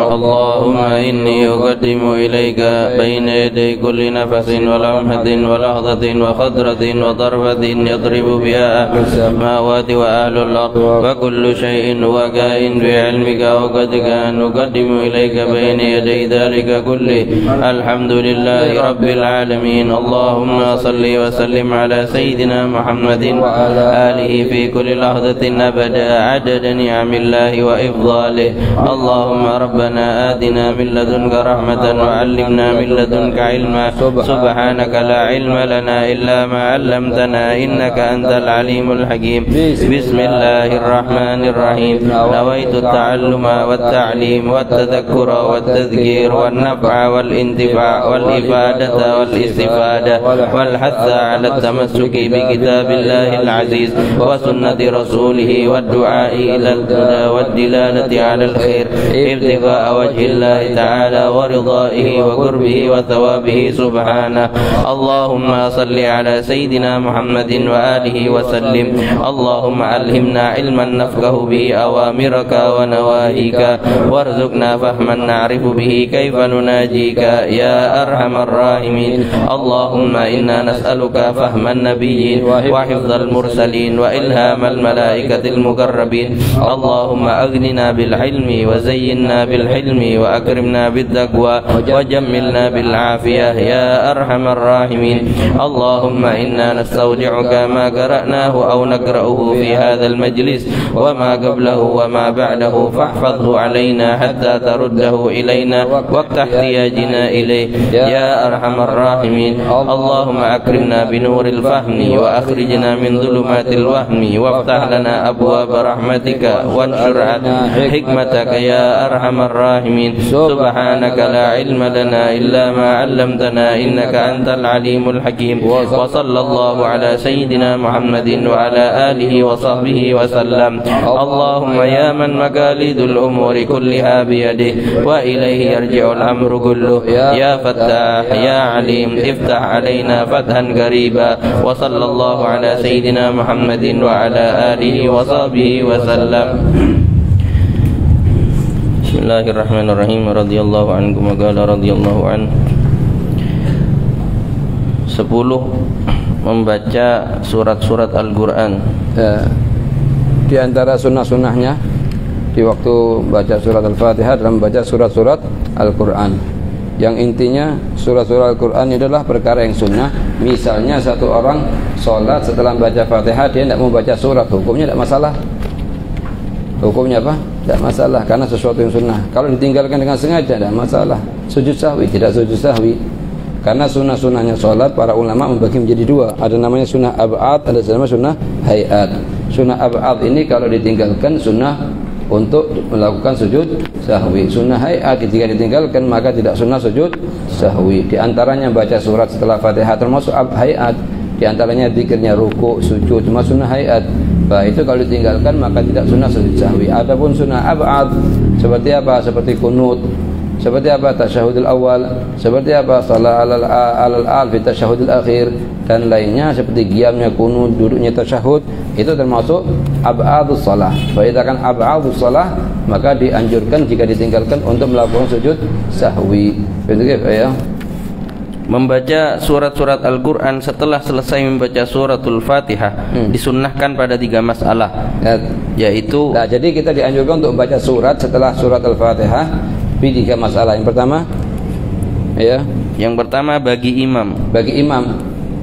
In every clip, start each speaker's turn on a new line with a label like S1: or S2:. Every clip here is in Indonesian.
S1: اللهم إني أقدم إليك بين يدي كل نفس ولمحة ولحظة وخضرة وضربة يضرب بها أهل السماوات وأهل الأرض وكل شيء هو كائن بعلمك وقدك أن نقدم إليك بين يدي ذلك كله. الحمد لله رب العالمين. اللهم صل وسلم على سيدنا محمد وعلى آله في كل لحظة أبدا عدد نعم الله وإفضاله. اللهم ربنا آتنا من لدنك رحمة وعلمنا من لدنك علما. سبحانك لا علم لنا إلا ما علمتنا إنك أنت العليم الحكيم. بسم الله الرحمن الرحيم. نويت التعلم والتعليم والتذكر والتذكير والنفع والانتفاع والإفادة والاستفادة والحث على التمسك بكتاب الله العزيز وسنة رسوله والدعاء إلى الهدى والدلالة على الخير ابتغاء وجه الله تعالى ورضائه وقربه وثوابه سبحانه. اللهم صل على سيدنا محمد وآله وسلم. اللهم ألهمنا علما نفقه به أوامرك ونواهيك وارزقنا فهما نعرف به كيف نناجيك يا أرحم الراحمين. اللهم إنا نسألك فهم النبيين وحفظ المرسلين وإلهام الملائكة المقربين. اللهم أغننا بالعلم وزينا بالحلم وأكرمنا بالتقوى وجملنا بالعافية يا أرحم الراحمين. اللهم إنا نستودعك ما قرأناه أو نقرأه في هذا المجلس وما قبله وما بعده فاحفظه علينا حتى ترده إلينا وقت احتياجنا إليه يا أرحم الراحمين. اللهم أكرمنا بنور الفهم وأخرجنا من ظلمات الوهم وافتح لنا أبواب رحمتك وانشر حكمتك يا أرحم الراحمين. سبحانك لا علم لنا إلا ما علمتنا إنك أنت العليم الحكيم. وصلى الله على سيدنا محمد وعلى آله وصحبه وسلم. اللهم يا من مقاليد الأمور كلها بيده وإليه يرجع الأمر كله يا فتاح يا عليم افتح علينا فتحا قريبا. وصلى الله على سيدنا محمد وعلى آله وصحبه وسلم. Bismillahirrahmanirrahim. Radhiyallahu anhu qala radhiyallahu anhu. 10 membaca surat-surat Al-Qur'an.
S2: Di antara sunnah-sunnahnya di waktu baca surat Al-Fatihah dalam membaca surat-surat Al-Qur'an. Yang intinya surat-surat Al-Qur'an ini adalah perkara yang sunnah. Misalnya satu orang sholat setelah membaca Fatihah dia tidak membaca surat, hukumnya tidak masalah. Hukumnya apa? Tidak masalah karena sesuatu yang sunnah. Kalau ditinggalkan dengan sengaja tidak masalah. Sujud sahwi, tidak sujud sahwi. Karena sunnah-sunnahnya sholat para ulama membagi menjadi dua. Ada namanya sunnah ab'ad, ada namanya sunnah hayat. Sunnah ab'ad ini kalau ditinggalkan sunnah untuk melakukan sujud sahwi. Sunnah hayat ketika ditinggalkan maka tidak sunnah sujud sahwi. Di antaranya baca surat setelah Fatihah termasuk hayat. Di antaranya zikirnya ruku, sujud, termasuk sunnah hayat. Bah itu kalau ditinggalkan maka tidak sunnah sujud sahwi. Adapun sunnah ab'ad seperti apa? Seperti kunut, seperti apa? Tasyahudul awal, seperti apa? Salat alal fi tasyahudul akhir dan lainnya seperti qiyamnya kunut, duduknya tasyahud, itu termasuk ab'adus shalah. Bahkan ab'adus shalah maka dianjurkan jika ditinggalkan untuk melakukan sujud sahwi. Begitu ya.
S1: Membaca surat-surat Al-Qur'an setelah selesai membaca suratul Fatihah disunnahkan pada 3 masalah yaitu
S2: jadi kita dianjurkan untuk membaca surat setelah surat Al-Fatihah di 3 masalah. Yang pertama
S1: yang pertama bagi imam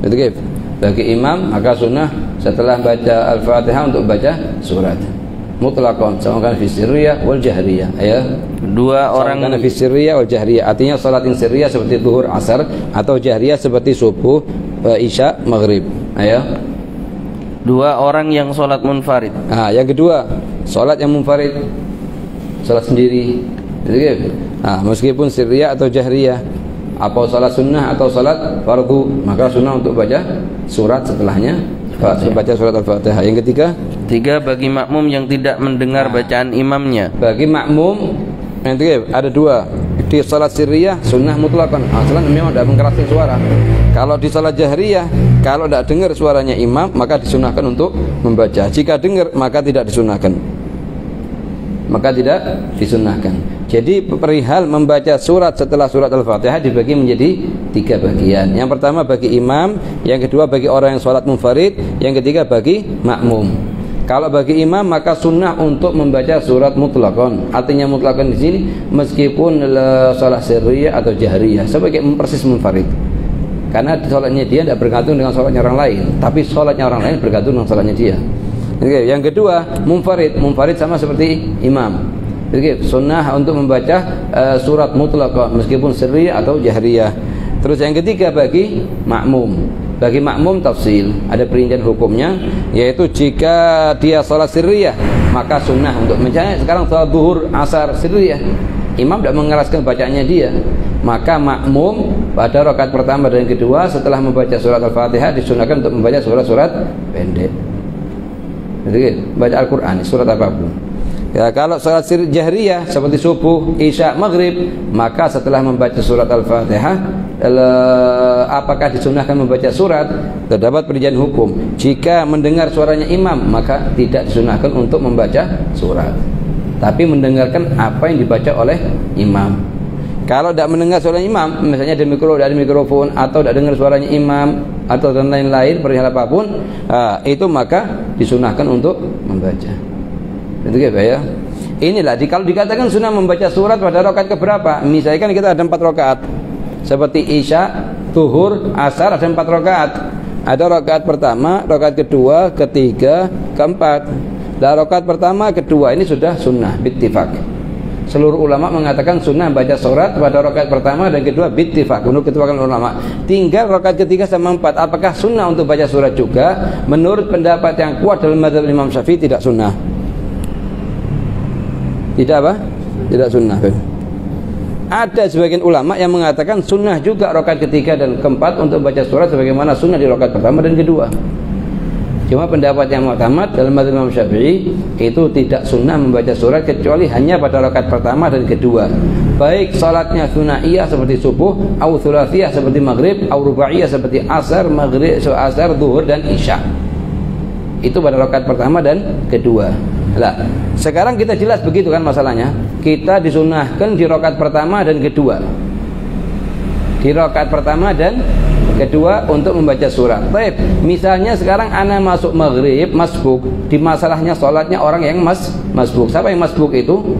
S2: betul. Bagi imam maka sunnah setelah baca Al-Fatihah untuk baca surat mutlaqan sama kan fi sirriyah wal jahriyah
S1: dua orang
S2: fi sirriyah wal jahriyah artinya salat yang sirriyah seperti zuhur asar atau jahriyah seperti subuh isya maghrib
S1: dua orang yang salat munfarid.
S2: Yang kedua salat yang munfarid, salat sendiri meskipun sirriyah atau jahriyah, apa salat sunnah atau salat fardu, maka sunnah untuk baca surat setelahnya baca surat Al-Fatihah. Yang ketiga
S1: bagi makmum yang tidak mendengar bacaan imamnya.
S2: Bagi makmum yang ketiga ada 2. Di salat sirriyah sunnah mutlaqan, aslan memang tidak mengkeraskan suara. Kalau di salat jahriyah kalau tidak dengar suaranya imam maka disunahkan untuk membaca. Jika dengar maka tidak disunahkan. Jadi perihal membaca surat setelah surat Al-Fatihah dibagi menjadi 3 bagian. Yang pertama bagi imam, yang kedua bagi orang yang sholat munfarid, yang ketiga bagi makmum. Kalau bagi imam maka sunnah untuk membaca surat mutlaqon. Artinya mutlaqon di sini meskipun sholat sirriyah atau jahriyah sebagai persis munfarid. Karena sholatnya dia tidak bergantung dengan sholatnya orang lain, tapi sholatnya orang lain bergantung dengan sholatnya dia. Oke. Yang kedua munfarid sama seperti imam. Jadi sunnah untuk membaca surat mutlaqah meskipun sirriyah atau jahriyah. Terus yang ketiga bagi makmum. Bagi makmum tafsil, ada perincian hukumnya, yaitu jika dia sholat sirriyah maka sunnah untuk misalnya sekarang sholat zuhur, asar sirriyah, imam tidak mengeraskan bacaannya dia, maka makmum pada rakaat pertama dan kedua setelah membaca surat Al-Fatihah disunahkan untuk membaca surat-surat pendek. Jadi baca Al-Quran, surat apapun. Ya, kalau salat jahriyah seperti subuh, isya, maghrib, maka setelah membaca surat Al-Fatihah, apakah disunahkan membaca surat? Terdapat perincian hukum. Jika mendengar suaranya imam, maka tidak disunahkan untuk membaca surat, tapi mendengarkan apa yang dibaca oleh imam. Kalau tidak mendengar suaranya imam, misalnya ada mikrofon atau tidak dengar suaranya imam atau dan lain-lain perihal apapun, itu maka disunahkan untuk membaca. Itu ya. Inilah kalau dikatakan sunnah membaca surat pada rakaat keberapa? Misalnya kan kita ada 4 rakaat. Seperti isya, zuhur, asar ada 4 rakaat. Ada rakaat pertama, rakaat kedua, ketiga, keempat. Dan rakaat pertama, kedua ini sudah sunnah bittifaq. Seluruh ulama mengatakan sunnah baca surat pada rakaat pertama dan kedua bittifaq. Menurut ketuakan ulama. Tinggal rakaat ketiga sama 4. Apakah sunnah untuk baca surat juga? Menurut pendapat yang kuat dalam mazhab Imam Syafi'i tidak sunnah. Tidak apa? Tidak sunnah. Ada sebagian ulama yang mengatakan sunnah juga rakaat ketiga dan keempat untuk baca surat sebagaimana sunnah di rakaat pertama dan kedua. Cuma pendapat yang mu'tamad dalam mazhab Imam Syafi'i itu tidak sunnah membaca surat kecuali hanya pada rakaat pertama dan kedua. Baik salatnya sunnahiyah seperti subuh, atau thulathiyah seperti maghrib, atau rubaiyah seperti asar, maghrib, asar, zuhur dan isya. Itu pada rakaat pertama dan kedua. Lah, sekarang kita jelas begitu kan masalahnya. Kita disunahkan di rakaat pertama dan kedua. Di rakaat pertama dan kedua untuk membaca surat. Baik, misalnya sekarang ana masuk maghrib, masbuk. Di masalahnya sholatnya orang yang masbuk. Siapa yang masbuk itu?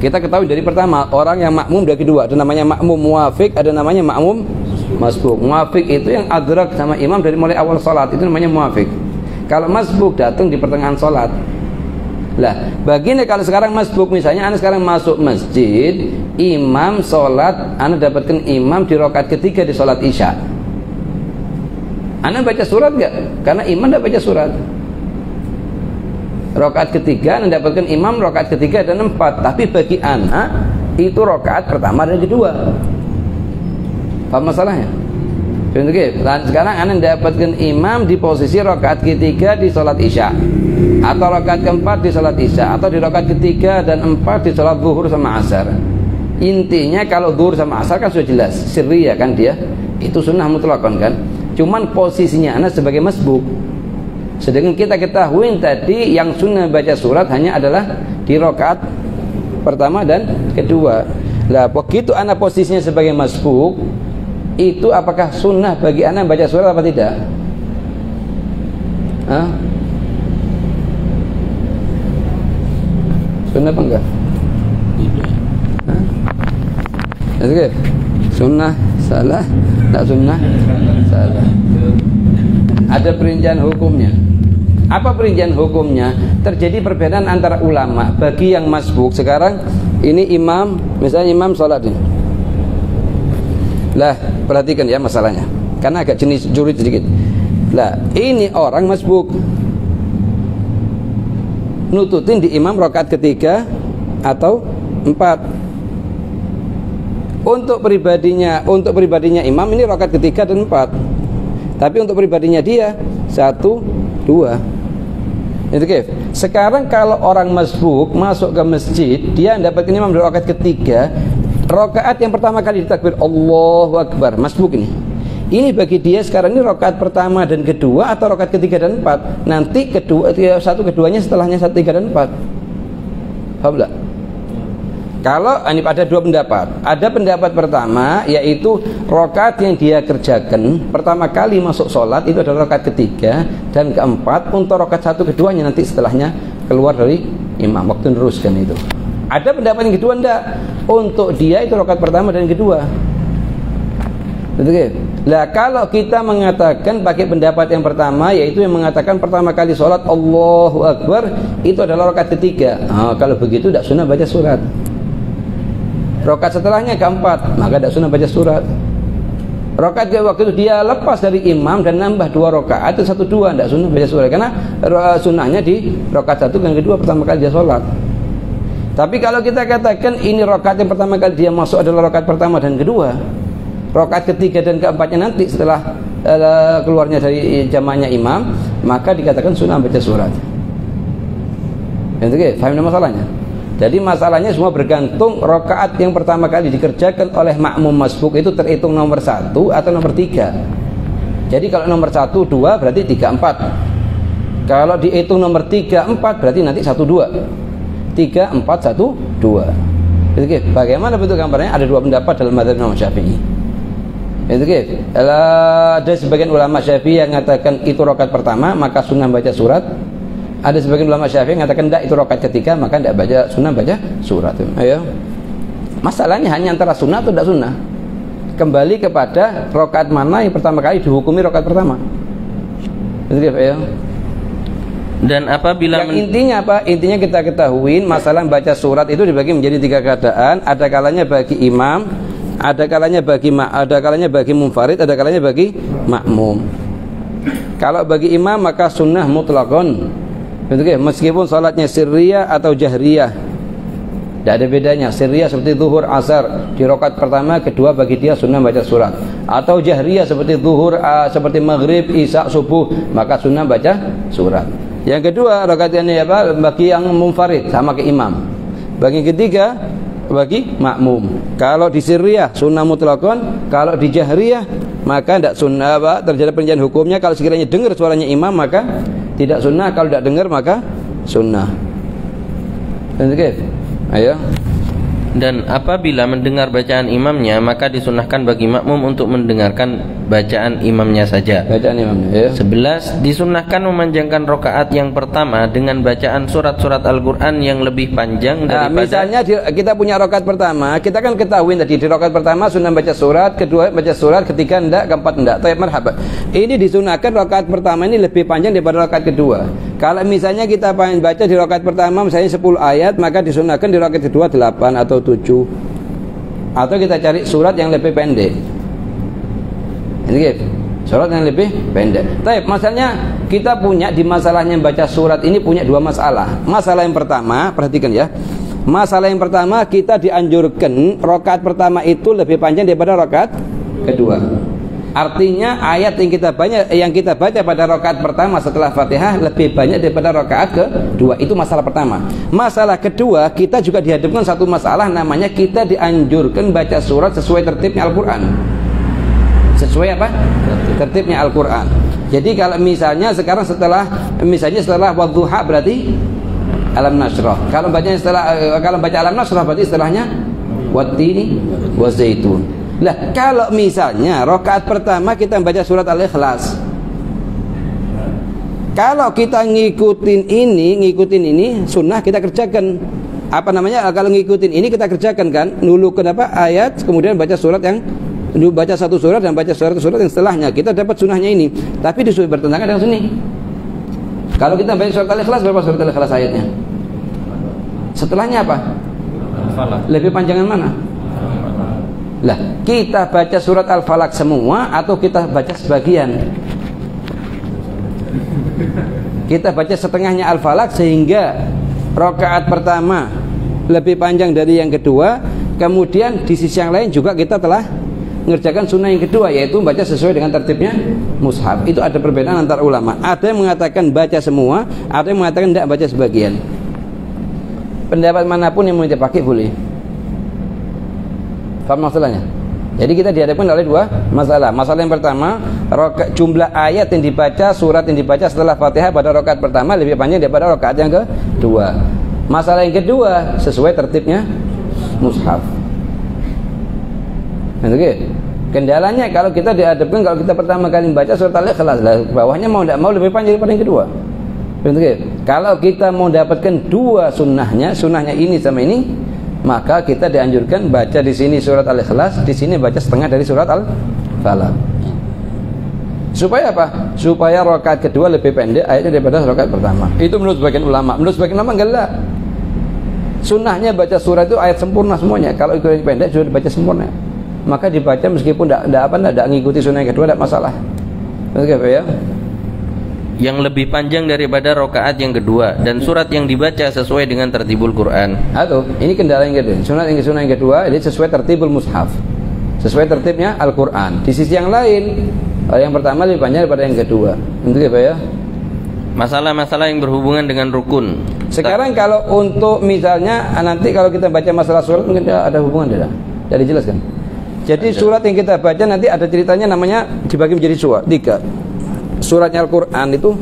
S2: Kita ketahui dari pertama, orang yang makmum dari kedua. Ada namanya makmum muwafiq, ada namanya makmum masbuk. Muwafiq itu yang adrak sama imam dari mulai awal sholat, itu namanya muwafiq. Kalau masbuk datang di pertengahan sholat. Lah, baginya kalau sekarang masbuk, misalnya anda sekarang masuk masjid, imam sholat, anda dapatkan imam di rakaat ketiga di sholat isya. Anda baca surat enggak? Karena imam tidak baca surat. Rakaat ketiga anda dapatkan imam rakaat ketiga dan 4. Tapi bagi anak itu rakaat pertama dan kedua. Paham masalahnya? Dan sekarang anda mendapatkan imam di posisi rakaat ketiga di sholat isya, atau rakaat keempat di sholat isya, atau di rakaat ketiga dan 4 di sholat zuhur sama asar. Intinya kalau zuhur sama asar kan sudah jelas sirriyah kan dia, itu sunnah mutlaqan kan. Cuman posisinya anda sebagai masbuk. Sedangkan kita ketahui tadi yang sunnah baca surat hanya adalah di rakaat pertama dan kedua. Lah begitu anda posisinya sebagai masbuk, itu apakah sunnah bagi anak baca surat apa tidak? Hah? Sunnah apa enggak? Tidak. Sunnah salah, tak sunnah salah. Ada perincian hukumnya. Apa perincian hukumnya? Terjadi perbedaan antara ulama. Bagi yang masbuk sekarang ini imam, misalnya imam sholat ini. Lah, perhatikan ya masalahnya. Karena agak jenis jurid sedikit. Lah, ini orang masbuk. Nututin di imam rakaat ketiga atau 4. Untuk pribadinya imam ini rakaat ketiga dan 4. Tapi untuk pribadinya dia 1, 2. Itu kif. Sekarang kalau orang masbuk masuk ke masjid, dia mendapatkan imam di rakaat ketiga. Rakaat yang pertama kali ditakbir Allahu Akbar, masbuk ini. Ini bagi dia sekarang ini rakaat pertama dan kedua atau rakaat ketiga dan 4. Nanti keduanya setelahnya 1, 3 dan 4. Paham tak? Kalau ini ada dua pendapat. Ada pendapat pertama yaitu rakaat yang dia kerjakan pertama kali masuk sholat itu adalah rakaat ketiga dan keempat untuk rakaat satu keduanya nanti setelahnya keluar dari imam waktu meneruskan itu. Ada pendapat yang kedua enggak. Untuk dia itu rakaat pertama dan kedua. Betul. Lah kalau kita mengatakan pakai pendapat yang pertama yaitu yang mengatakan pertama kali sholat Allahu Akbar itu adalah rakaat ketiga. Kalau begitu tidak sunnah baca surat. Rakaat setelahnya keempat maka tidak sunnah baca surat. Rakaat waktu itu dia lepas dari imam dan nambah 2 rakaat itu 1-2 tidak sunnah baca surat karena sunnahnya di rakaat 1 dan kedua pertama kali dia sholat. Tapi kalau kita katakan ini rakaat yang pertama kali dia masuk adalah rakaat pertama dan kedua, rakaat ketiga dan keempatnya nanti setelah keluarnya dari jamaahnya imam, maka dikatakan sunnah baca surat. Oke, paham masalahnya? Jadi masalahnya semua bergantung rakaat yang pertama kali dikerjakan oleh makmum masbuk itu terhitung nomor 1 atau nomor 3. Jadi kalau nomor 1, 2 berarti 3, 4. Kalau dihitung nomor 3, 4 berarti nanti 1, 2. 3, 4, 1, 2. Oke, bagaimana bentuk gambarnya? Ada 2 pendapat dalam mazhab Imam Syafi'i. Itu ada sebagian ulama Syafi'i yang mengatakan itu rakaat pertama maka sunnah baca surat. Ada sebagian ulama Syafi'i yang mengatakan tidak itu rakaat ketiga maka tidak baca sunnah baca surat. Ayo. Masalahnya hanya antara sunnah atau tidak sunnah. Kembali kepada rakaat mana yang pertama kali dihukumi rakaat pertama. Itu ya.
S1: Dan apabila
S2: intinya apa? Intinya kita ketahui masalah baca surat itu dibagi menjadi 3 keadaan. Ada kalanya bagi imam, ada kalanya bagi munfarid, ada kalanya bagi makmum. Kalau bagi imam maka sunnah mutlaqon. Betul, meskipun salatnya sirriyah atau jahriyah. Tidak ada bedanya. Sirriyah seperti zuhur, asar di rakaat pertama, kedua bagi dia sunnah baca surat. Atau jahriyah seperti zuhur, seperti maghrib, isya, subuh, maka sunnah baca surat. Yang kedua rakaatnya apa? Bagi yang munfarid sama ke imam. Bagi ketiga bagi makmum. Kalau di sirriyah sunnah mutlaqon, kalau di jahriyah maka tidak sunnah terjadi perbedaan hukumnya. Kalau sekiranya dengar suaranya imam maka tidak sunnah, kalau tidak dengar maka sunnah. Oke. Ayo.
S1: Dan apabila mendengar bacaan imamnya maka disunahkan bagi makmum untuk mendengarkan bacaan imamnya saja.
S2: Bacaan imamnya ya.
S1: 11. Disunahkan memanjangkan rakaat yang pertama dengan bacaan surat-surat Al-Qur'an yang lebih panjang daripada
S2: misalnya kita punya rakaat pertama, kita kan ketahui tadi di rakaat pertama sunnah baca surat, kedua baca surat, ketiga enggak, keempat enggak. Tayyib marhaba. Ini disunahkan rakaat pertama ini lebih panjang daripada rakaat kedua. Kalau misalnya kita baca di rakaat pertama misalnya 10 ayat, maka disunahkan di rakaat kedua 8 atau 7. Atau kita cari surat yang lebih pendek. Ini surat yang lebih pendek. Tapi masalahnya kita punya di masalahnya baca surat ini punya 2 masalah. Masalah yang pertama, perhatikan ya. Masalah yang pertama kita dianjurkan rakaat pertama itu lebih panjang daripada rakaat kedua. Artinya ayat yang kita baca pada rakaat pertama setelah Fatihah lebih banyak daripada rakaat kedua. Itu masalah pertama. Masalah kedua, kita juga dihadapkan satu masalah namanya kita dianjurkan baca surat sesuai tertibnya Al-Qur'an. Sesuai apa? Tertibnya Al-Qur'an. Jadi kalau misalnya sekarang setelah wadduha berarti Alam Nashrah. Kalau baca Alam Nashrah berarti setelahnya wattini wazaitun. Lah kalau misalnya rakaat pertama kita baca surat Al-Ikhlas, kalau kita ngikutin ini sunnah kita kerjakan. Apa namanya? Kalau ngikutin ini kita kerjakan kan, nulukan ayat, kemudian baca surat yang baca satu surat dan baca surat yang setelahnya, kita dapat sunnahnya ini. Tapi disuruh bertentangan dengan sunni. Kalau kita baca surat Al-Ikhlas, berapa surat Al-Ikhlas ayatnya? Setelahnya apa? Lebih panjangan mana? Lah, kita baca surat Al-Falaq semua atau kita baca sebagian? Kita baca setengahnya Al-Falaq sehingga rakaat pertama lebih panjang dari yang kedua, kemudian di sisi yang lain juga kita telah mengerjakan sunnah yang kedua, yaitu baca sesuai dengan tertibnya mushaf. Itu ada perbedaan antar ulama. Ada yang mengatakan baca semua, ada yang mengatakan tidak baca sebagian. Pendapat manapun yang mau dipakai boleh. Faham masalahnya? Jadi kita dihadapkan oleh 2 masalah. Masalah yang pertama, jumlah ayat yang dibaca, surat yang dibaca setelah Fatihah pada rakaat pertama lebih panjang daripada rakaat yang kedua. Masalah yang kedua, sesuai tertibnya mushaf. Oke. Kendalanya kalau kita dihadapkan, kalau kita pertama kali membaca surat Al-Ikhlas, bawahnya mau tidak mau lebih panjang daripada yang kedua. Oke. Kalau kita mau dapatkan dua sunnahnya ini sama ini, maka kita dianjurkan baca di sini surat Al-Ikhlas, di sini baca setengah dari surat Al-Falaq. Supaya apa? Supaya rakaat kedua lebih pendek ayatnya daripada rakaat pertama. Itu menurut sebagian ulama. Menurut sebagian ulama enggak. Sunnahnya baca surat itu ayat sempurna semuanya. Kalau itu pendek sudah dibaca sempurna, maka dibaca meskipun tidak ngikuti sunnah yang kedua, tidak masalah. Oke, ya.
S1: Yang lebih panjang daripada rakaat yang kedua dan surat yang dibaca sesuai dengan tertibul Quran.
S2: Aduh, ini kendala yang kedua. Sunnah yang kedua ini sesuai tertibul mushaf, sesuai tertibnya Al-Quran. Di sisi yang lain, yang pertama lebih panjang daripada yang kedua. Itu ya.
S1: Masalah-masalah yang berhubungan dengan rukun.
S2: Sekarang kalau untuk misalnya nanti kalau kita baca masalah surat mungkin ada hubungan tidak? Tidak dijelaskan. Jadi surat yang kita baca nanti ada ceritanya, namanya dibagi menjadi tiga. Suratnya Al-Quran itu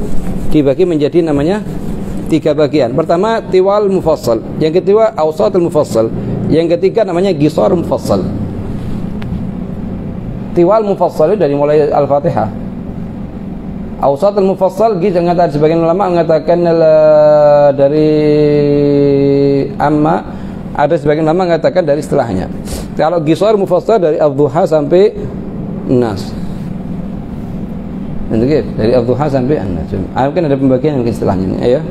S2: dibagi menjadi namanya 3 bagian. Pertama tiwal mufassal, yang kedua awsatul mufassal, yang ketiga namanya qisar mufassal. Tiwal mufassal dari mulai Al-Fatihah. Awsatul mufassal gitu mengatakan, sebagian ulama mengatakan dari amma, ada sebagian ulama mengatakan dari setelahnya. Kalau qisar mufassal dari Ad-Duha sampai Nas. Dari Ad-Duha sampai An-Nas. Mungkin ada pembagian yang setelahnya ya.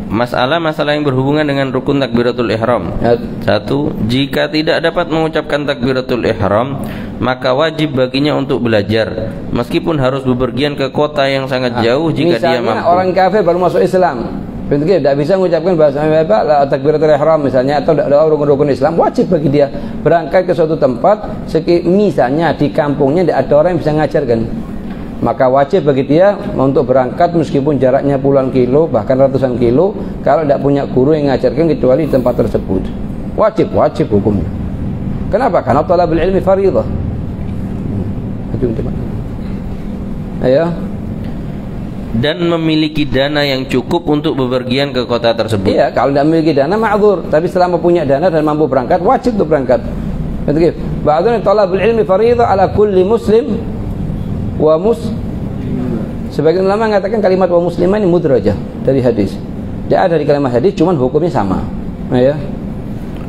S1: Masalah-masalah yang berhubungan dengan rukun takbiratul ihram. 1. Jika tidak dapat mengucapkan takbiratul ihram, maka wajib baginya untuk belajar, meskipun harus bepergian ke kota yang sangat jauh jika dia mampu.
S2: Misalnya orang kafir baru masuk Islam, tidak bisa mengucapkan bahasa takbiratul ihram misalnya, atau doa rukun-rukun Islam, wajib bagi dia berangkat ke suatu tempat, misalnya di kampungnya tidak ada orang yang bisa mengajarkan, maka wajib bagi dia untuk berangkat meskipun jaraknya puluhan kilo bahkan ratusan kilo, kalau tidak punya guru yang mengajarkan kecuali di tempat tersebut. Wajib hukumnya. Kenapa? Karena thalabul ilmi fardhah. Ayo.
S1: Dan memiliki dana yang cukup untuk bepergian ke kota tersebut.
S2: Iya, kalau tidak memiliki dana ma'dzur, tapi selama punya dana dan mampu berangkat, wajib untuk berangkat. Betul. Ba'dun thalabul ilmi fardhah ala kulli muslim wa sebagian ulama mengatakan kalimat wa muslimah ini mudrajah dari hadis. Dia ada di kalimat hadis, cuman hukumnya sama. Ya.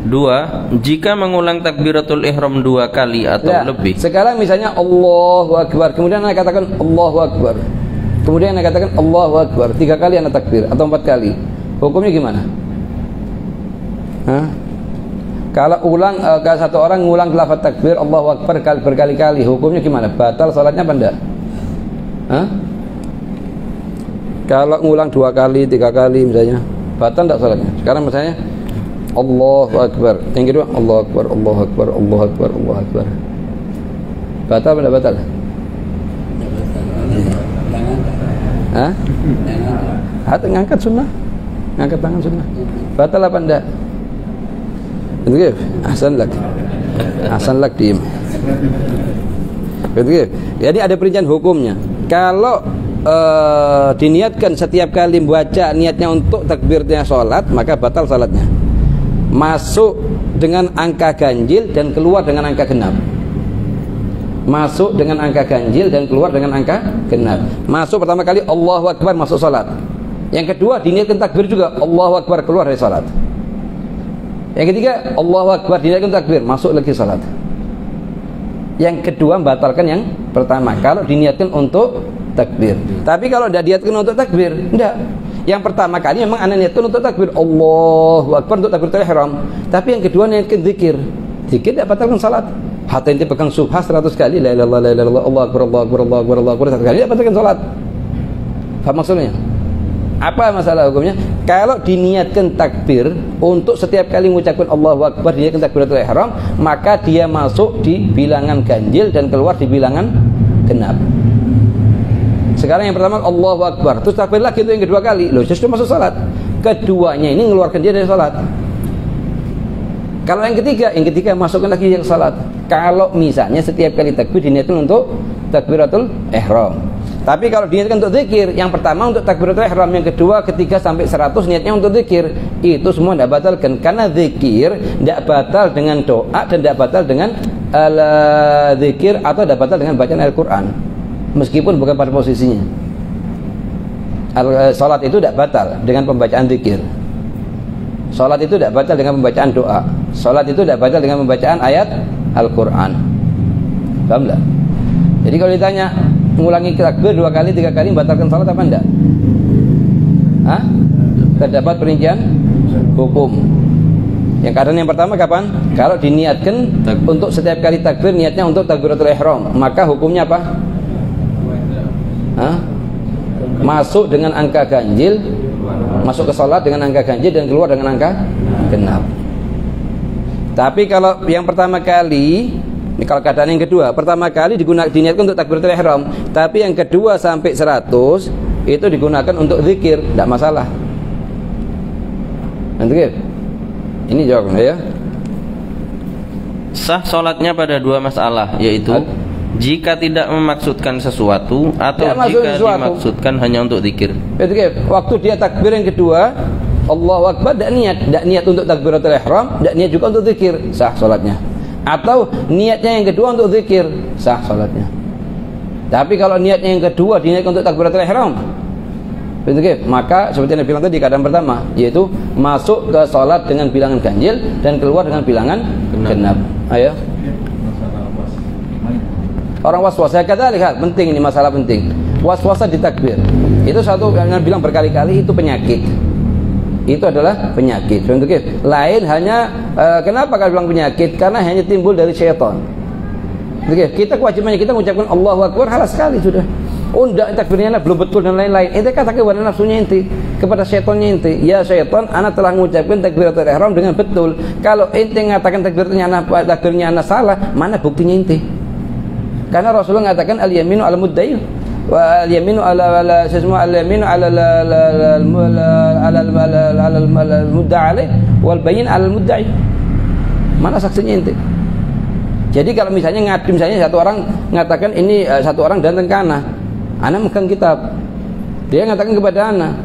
S1: 2. Jika mengulang takbiratul ihram 2 kali atau lebih.
S2: Sekarang misalnya Allahu Akbar, kemudian anda katakan Allahu Akbar, kemudian anda katakan Allahu Akbar 3 kali anda takbir atau 4 kali, hukumnya gimana? Kalau kalau satu orang ngulang lafaz takbir Allahu Akbar berkali-kali, hukumnya gimana? Batal salatnya apa enggak? Kalau ngulang 2 kali, 3 kali misalnya, batal enggak salatnya? Sekarang misalnya Allahu Akbar, yang kedua Allahu Akbar, Allahu Akbar, Allahu Akbar, Allahu Akbar, batal apa enggak batal? Atau ngangkat sunnah, ngangkat tangan sunnah, batal apa enggak? Betul. Ahsan lak diem. Betul. Jadi ada perincian hukumnya. Kalau diniatkan setiap kali membaca niatnya untuk takbirnya sholat, maka batal sholatnya. Masuk dengan angka ganjil dan keluar dengan angka genap. Masuk dengan angka ganjil dan keluar dengan angka genap. Masuk pertama kali Allahu Akbar, masuk sholat. Yang kedua diniatkan takbir juga Allahu Akbar, keluar dari sholat. Yang ketiga Allahu Akbar, diniatkan takbir, masuk lagi salat. Yang kedua membatalkan yang pertama kalau diniatkan untuk takbir. Tapi kalau tidak diniatkan untuk takbir, tidak. Yang pertama kali memang anda niatkan untuk takbir Allahu Akbar untuk takbiratul ihram. Tapi yang kedua niatkan zikir. Zikir tidak batalkan salat. Hatta ente pegang subha 100 kali, la ilaha illallah, Allahu Akbar, Allahu Akbar, Allahu Akbar, Allahu Akbar 100 kali, tidak batalkan salat. Faham maksudnya? Apa masalah hukumnya? Kalau diniatkan takbir untuk setiap kali mengucapkan Allahu Akbar, diniatkan takbiratul ihram, maka dia masuk di bilangan ganjil dan keluar di bilangan genap. Sekarang yang pertama Allahu Akbar, terus takbir lagi itu yang kedua kali, loh justru masuk salat. Keduanya ini mengeluarkan dia dari salat. Kalau yang ketiga masukkan lagi yang salat. Kalau misalnya setiap kali takbir diniatkan untuk takbiratul ihram, Tapi kalau diniatkan untuk zikir, yang pertama untuk takbiratul ihram, yang kedua ketiga sampai 100 niatnya untuk zikir, itu semua tidak batalkan, karena zikir tidak batal dengan doa dan tidak batal dengan zikir atau tidak batal dengan bacaan Al-Quran, meskipun bukan pada posisinya. Salat itu tidak batal dengan pembacaan zikir. Salat itu tidak batal dengan pembacaan doa. Salat itu tidak batal dengan pembacaan ayat Al-Quran. Paham tak? Jadi kalau ditanya mengulangi takbir 2 kali 3 kali membatalkan salat apa enggak? Hah? Terdapat perincian hukum. Yang keadaan yang pertama kapan? Kalau diniatkan untuk setiap kali takbir niatnya untuk takbiratul ihram, maka hukumnya apa? Hah? Masuk dengan angka ganjil, masuk ke salat dengan angka ganjil dan keluar dengan angka genap. Tapi kalau yang pertama kali, ini kalau keadaan yang kedua, pertama kali diniatkan untuk takbiratul ihram, tapi yang kedua sampai 100 itu digunakan untuk zikir, tidak masalah. Nanti ini jawabnya ya.
S1: Sah sholatnya pada 2 masalah, yaitu jika tidak memaksudkan sesuatu atau jika dimaksudkan hanya untuk zikir.
S2: Waktu dia takbir yang kedua, Allahu Akbar, tidak niat untuk takbiratul ihram, tidak niat juga untuk zikir, sah sholatnya. Atau niatnya yang kedua untuk zikir, sah sholatnya. Tapi kalau niatnya yang kedua diniatkan untuk takbiratul ihram, maka seperti yang bilang tadi keadaan pertama, yaitu masuk ke sholat dengan bilangan ganjil dan keluar dengan bilangan genap. Ayo. Orang was-wasa, lihat penting, ini masalah penting. Was-wasa di takbir itu satu yang bilang berkali-kali, itu penyakit. Itu adalah penyakit. Lain hanya kenapa kalau bilang penyakit? Karena hanya timbul dari syaitan. Kita kewajibannya kita mengucapkan Allahu Akbar halas sekali sudah. Oh enggak, takbirnya belum betul dan lain-lain. Ente katakan kepada nafsunya ente, kepada syaitannya ente, ya syaitan, anak telah mengucapkan takbiratul ihram dengan betul. Kalau ente mengatakan takbirnya anak salah, mana buktinya ente? Karena Rasulullah mengatakan al-yaminu al-mudda'i wa al-yaminu ala sesma al-yaminu ala al-mudda'i wal bayin al-mudda'i. Mana saksinya ente? Jadi kalau misalnya satu orang mengatakan ini satu orang datang ke ana megang kitab. Dia mengatakan kepada ana,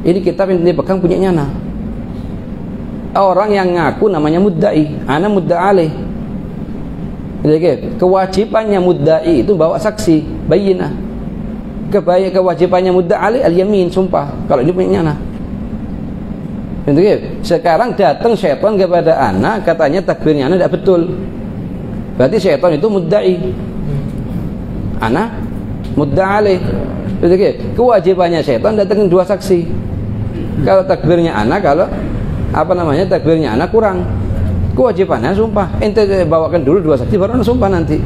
S2: ini kitab yang dia pegang punyanya ana. Orang yang ngaku namanya mudda'i, ana mudda'alih. Kewajibannya mudda'i itu bawa saksi, bayinah. Kewajibannya mudda'alih al-yamin, sumpah. Kalau ini punyanya ana. Sekarang datang syaitan kepada ana, katanya takbirnya ana tidak betul. Berarti syaitan itu mudda'i, ana mudda'alih. Kewajibannya syaitan datang 2 saksi. Kalau takbirnya ana, kalau takbirnya ana kurang, kewajibannya sumpah. Ente bawakan dulu 2 saksi baru ana sumpah nanti.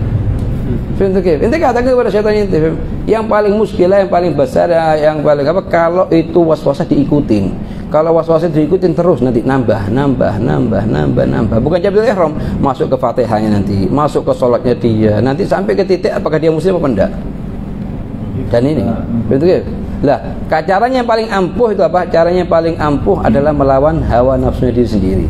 S2: Ente katakan kepada syaitan ente, yang paling muskilah, yang paling besar, yang paling apa, kalau itu was-wasa diikutin. Kalau was-wasa diikutin terus nanti nambah. Bukan takbiratul ihram, masuk ke Fatihahnya nanti, masuk ke sholatnya dia, nanti sampai ke titik apakah dia muslim apa enggak. Dan ini, lah, caranya yang paling ampuh itu apa? Caranya yang paling ampuh adalah melawan hawa nafsunya diri sendiri.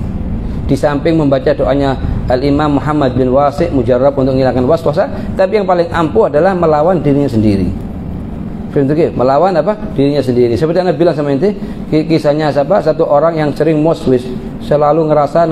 S2: Di samping membaca doanya Al-Imam Muhammad bin Wasi' mujarrab untuk menghilangkan was-wasa, tapi yang paling ampuh adalah melawan dirinya sendiri. Melawan apa? Dirinya sendiri. Seperti Anda bilang sama ente, kisahnya satu orang yang sering moswis, selalu ngerasa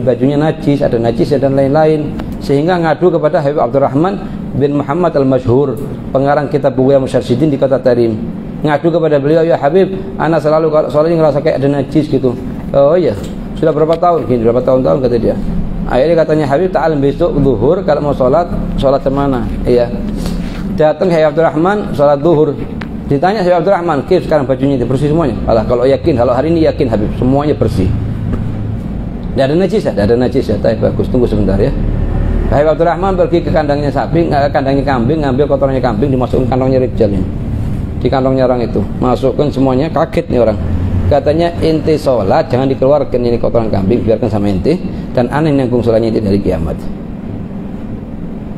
S2: bajunya najis, ada najis dan lain-lain, sehingga ngadu kepada Habib Abdurrahman bin Muhammad al-Masyhur, pengarang kitab Bughya Musyarsyidin di kota Tarim. Ngadu kepada beliau, ya Habib, ana selalu kalau soalnya ngerasa kayak ada najis gitu. Oh iya, sudah berapa tahun? Gini, berapa tahun-tahun kata dia. Akhirnya katanya, Habib, ta'al besok zuhur kalau mau sholat kemana? Iya. Datang Habib Abdurrahman sholat zuhur. Ditanya Habib Abdurrahman, "Kif, sekarang bajunya itu bersih semuanya?" Alah, kalau hari ini yakin Habib, semuanya bersih. Tidak ada najis ya? Tidak ada najis ya. Tapi bagus, tunggu sebentar ya. Habib Abdurrahman pergi ke kandangnya kandangnya kambing, ngambil kotorannya kambing, dimasukkan kantongnya Rijal ini. Di kantongnya orang itu, masukkan semuanya, kaget nih orang. Katanya, ente sholat jangan dikeluarkan ini kotoran kambing, biarkan sama ente, dan aneh nanggung sholatnya itu dari kiamat.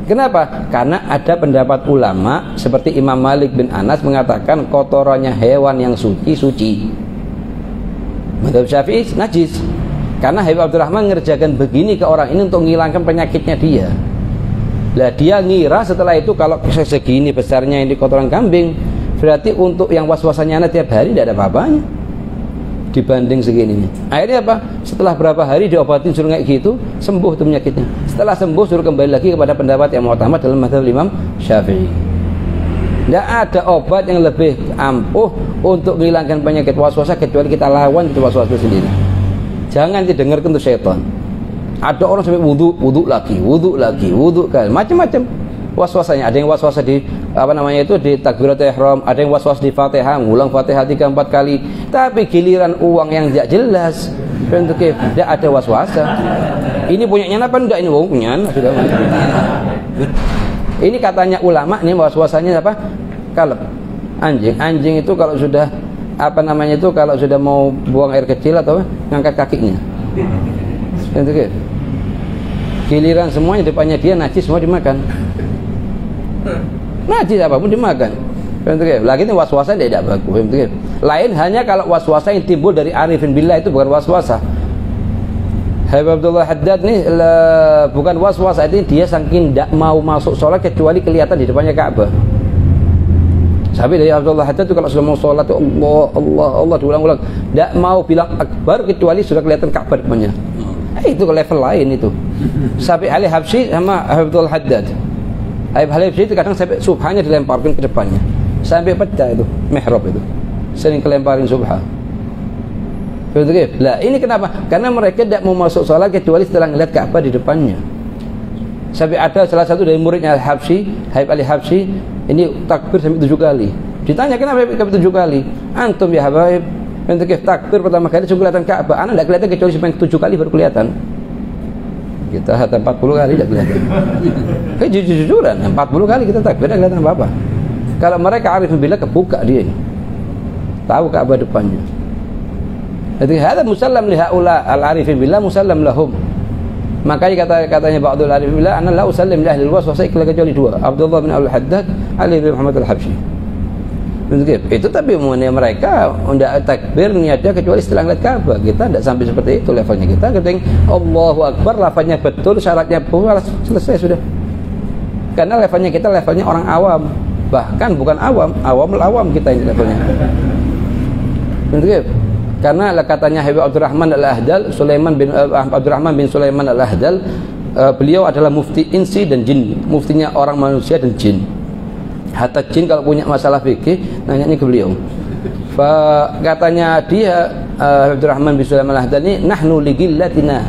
S2: Kenapa? Karena ada pendapat ulama seperti Imam Malik bin Anas mengatakan kotorannya hewan yang suci. Mazhab Syafi'i najis. Karena Habib Abdurrahman ngerjakan begini ke orang ini untuk menghilangkan penyakitnya dia. Lah dia ngira setelah itu kalau segini besarnya ini kotoran kambing, Berarti untuk yang was-wasannya anak tiap hari tidak ada apa-apanya dibanding segini. Akhirnya apa? Setelah berapa hari diobatin suruh kayak gitu, sembuh tuh penyakitnya. Setelah sembuh suruh kembali lagi kepada pendapat yang mu'tamad dalam mazhab Imam Syafi'i. Tidak ada obat yang lebih ampuh untuk menghilangkan penyakit waswasa kecuali kita lawan itu waswas sendiri. Jangan didengarkan tuh setan. Ada orang sampai wudu lagi, macam-macam waswasanya. Ada yang waswasa di di takbiratul ihram, ada yang waswas di Fatihah, ngulang Fatihah 3-4 kali. Tapi giliran uang yang tidak jelas, tidak ada waswasa. Ini punyanya apa enggak ini punya? Sudah. Ini katanya ulama ini waswasanya apa? Kalb. Anjing itu kalau sudah kalau sudah mau buang air kecil atau ngangkat kakinya. Giliran semuanya depannya dia najis semua dimakan. Najis apapun dimakan. Lagi ini waswasa tidak bagus. Lain hanya kalau waswasa yang timbul dari arifin billah itu bukan waswasa. Habib Abdullah Haddad nih bukan waswasa, itu dia saking tidak mau masuk sholat kecuali kelihatan di depannya Ka'bah. Sampai dari Abdullah Haddad itu kalau sudah mau sholat itu Allah diulang-ulang, tidak mau bilang akbar kecuali sudah kelihatan Ka'bah depannya. Itu level lain itu. Sampai Ali Habsyi sama Habib Abdullah Haddad. Habib Habsyi itu kadang sampai subhannya dilemparkan ke depannya, sampai pecah itu mihrab itu, sering kelemparin subhan. Lah ini kenapa? Karena mereka tidak mau masuk sholat kecuali setelah melihat Ka'bah di depannya. Sampai ada salah satu dari muridnya Al-Habsyi, Habib Ali Habsyi, ini takbir sampai 7 kali. Ditanya kenapa sampai 7 kali? Antum ya Habib, takbir pertama kali sudah kelihatan Ka'bah. Anak tidak kelihatan kecuali sampai 7 kali baru kelihatan. Kita hatta 40 kali tidak kelihatan. Jujur-jujuran 40 kali kita takbir tidak kelihatan apa-apa. Kalau mereka arif billah kebuka dia ini, tahu Ka'bah depannya. Jadi hada musallam li haula al-arifin billah musallam lahum. Makanya katanya ba'dul arifin billah ana la usallim li ahli al-waswasah kecuali 2, Abdullah bin Al-Haddad, Ali bin Muhammad Al-Habsyi. Itu tapi mengenai mereka tidak takbir niatnya kecuali setelah melihat Ka'bah. Kita tidak sampai seperti itu levelnya. Kita ketika Allahu Akbar lafaznya betul, syaratnya pun selesai sudah. Karena levelnya kita levelnya orang awam, bahkan bukan awam kita ini levelnya. Karena katanya Habib Abdurrahman Al-Ahdal, Abdurrahman bin Sulaiman Al-Ahdal, beliau adalah mufti insi dan jin, muftinya orang manusia dan jin. Hatta jin kalau punya masalah fikih nanyanya ke beliau. Katanya dia Abdurrahman bin Sulaiman Al-Ahdal ini, nahnu ligillatina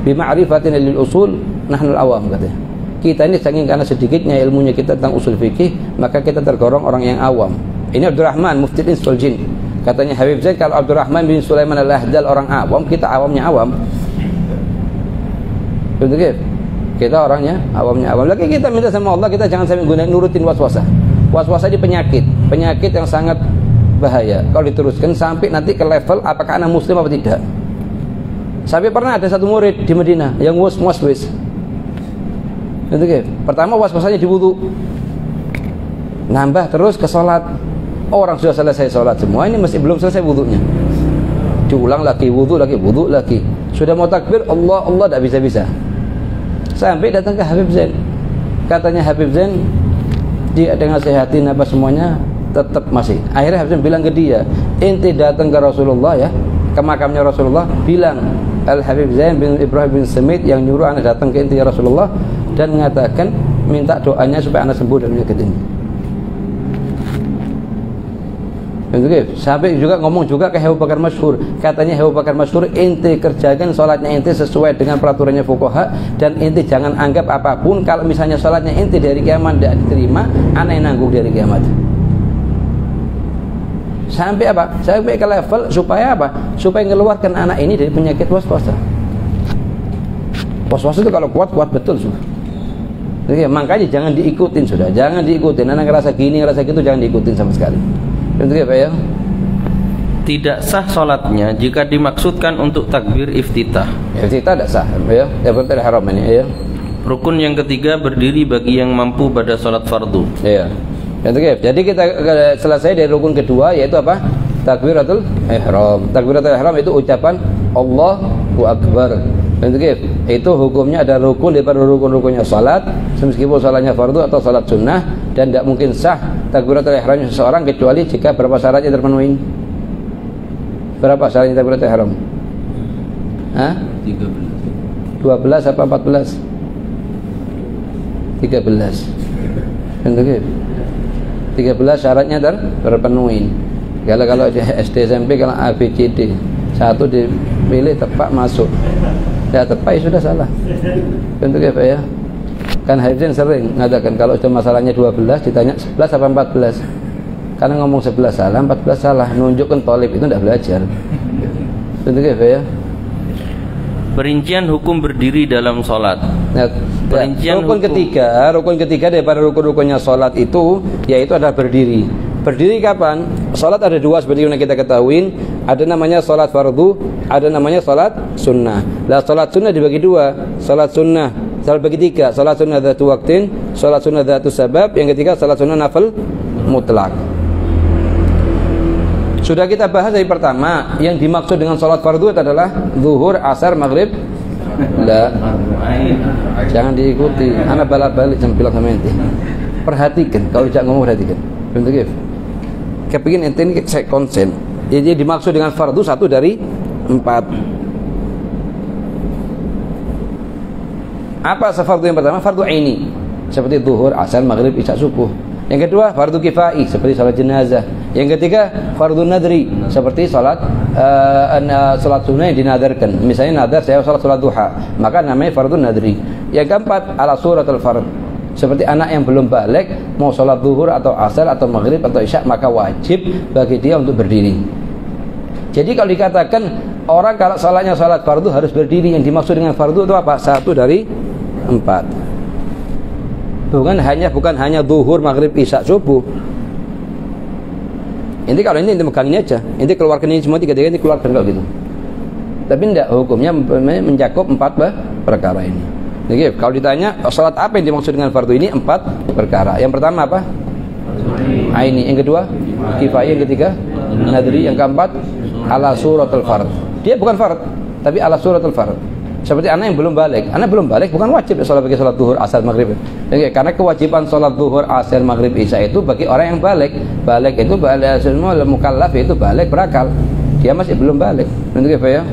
S2: bima'rifatina lil usul nahnu al-awam, katanya. Kita ini saking karena sedikitnya ilmunya kita tentang usul fikih, maka kita tergolong orang yang awam. Ini Abdurrahman mufti ins wal jin. Katanya Habib Zaid, kalau Abdurrahman bin Sulaiman Al-Ahdal orang awam, kita awamnya awam. Betul? Kita orangnya awamnya awam. Lagi kita minta sama Allah, kita jangan sampai gunain nurutin waswasa. Waswasa ini penyakit yang sangat bahaya. Kalau diteruskan sampai nanti ke level apakah anak muslim apa tidak. Sampai pernah ada satu murid di Madinah yang waswis. Betul? Pertama waswasanya di wudu, nambah terus ke sholat. Orang sudah selesai sholat semua, ini masih belum selesai wudunya, diulang lagi wudu lagi. Sudah mau takbir Allah tidak bisa. Sampai datang ke Habib Zain. Katanya Habib Zain, dia dengan sehatin apa semuanya tetap masih. Akhirnya Habib Zain bilang ke dia, ente datang ke Rasulullah ya, ke makamnya Rasulullah, bilang Al-Habib Zain bin Ibrahim bin Samit yang nyuruh anak datang ke ente ya Rasulullah, dan mengatakan minta doanya supaya anak sembuh dari penyakit ini. Sampai juga ngomong juga ke Abu Bakar Masyhur. Katanya Abu Bakar Masyhur, ente kerjakan sholatnya ente sesuai dengan peraturannya fuqaha, dan ente jangan anggap apapun kalau misalnya sholatnya ente dari kiamat tidak diterima, anak yang nanggung dari kiamat. Sampai apa? Sampai ke level supaya apa? Supaya mengeluarkan anak ini dari penyakit waswasa. Waswasa itu kalau kuat betul sudah. Jadi, makanya jangan diikutin sudah, jangan diikutin. Anak ngerasa gini, ngerasa gitu, jangan diikutin sama sekali. Apa ya?
S1: Tidak sah sholatnya jika dimaksudkan untuk takbir iftitah.
S2: Iftitah tidak sah, ya. Seperti haram ini, ya.
S1: Rukun yang ketiga berdiri bagi yang mampu pada sholat fardu.
S2: Iya. Jadi kita selesai dari rukun kedua, yaitu apa? Takbiratul ihram. Takbiratul ihram itu ucapan Allahu Akbar. Itu hukumnya ada rukun daripada rukun-rukunnya salat, meskipun salatnya fardu atau salat sunnah, dan tidak mungkin sah takbiratul ihram seseorang kecuali jika berapa syaratnya terpenuhi? Berapa syaratnya takbiratul ihram? 12 apa 14? 13. Betul. 13 syaratnya terpenuhi. Kalau SD SMP kalau ABCD satu dipilih tepat masuk. Ya tepat ya sudah salah. Betul ya Pak ya? Kan Hafidin sering mengatakan kalau sudah masalahnya 12 ditanya 11 apa 14. Karena ngomong 11 salah, 14 salah, nunjukkan tolib itu tidak belajar. Betul ya Pak ya?
S1: Perincian hukum berdiri dalam sholat.
S2: Nah, rukun ketiga daripada rukun-rukunnya sholat itu yaitu adalah berdiri. Berdiri kapan? Sholat ada dua seperti yang kita ketahui. Ada namanya sholat fardu, ada namanya sholat sunnah. Lah sholat sunnah dibagi dua. Sholat sunnah bagi tiga. Sholat sunnah dzatu waqtin, sholat sunnah dzatu sabab, yang ketiga sholat sunnah nafil mutlak. Sudah kita bahas dari pertama, yang dimaksud dengan sholat fardu adalah zuhur, asar, maghrib. La, jangan diikuti. Anak balik jangan bilang sama ente. Perhatikan, kalau tidak ngomong perhatikan. Betul. Kepingin ente ini saya konsen. Jadi dimaksud dengan fardu satu dari 4. Apa fardu yang pertama? Fardu aini, seperti zuhur, asar, maghrib, isya, subuh. Yang kedua fardu kifai seperti salat jenazah. Yang ketiga fardu nadri seperti salat sunnah yang dinadarkan. Misalnya nadar saya salat duha, maka namanya fardu nadri. Yang keempat ala suratul fard seperti anak yang belum balik mau salat zuhur atau asar atau maghrib atau isya, maka wajib bagi dia untuk berdiri. Jadi kalau dikatakan orang kalau salatnya salat fardu harus berdiri, yang dimaksud dengan fardu itu apa? Satu dari 4. Bukan hanya zuhur, maghrib, isya, subuh. Ini kalau ini megang ini aja. Ini keluarkan ini semua tiga-tiga ini keluarkan kalau gitu. Tapi tidak, hukumnya mencakup 4 perkara ini. Jadi kalau ditanya salat apa yang dimaksud dengan fardu ini 4 perkara. Yang pertama apa? Aini. Yang kedua kifayah. Yang ketiga nadri. Yang keempat ala suratul fard. Dia bukan fard, tapi ala suratul fard. Seperti anak yang belum balik bukan wajib sholat bagi sholat zuhur, asar, maghrib. Jadi, karena kewajiban sholat zuhur, asar, maghrib, isya itu bagi orang yang balik. Balik itu semua mukallaf itu balik berakal. Dia masih belum balik. Betul ya?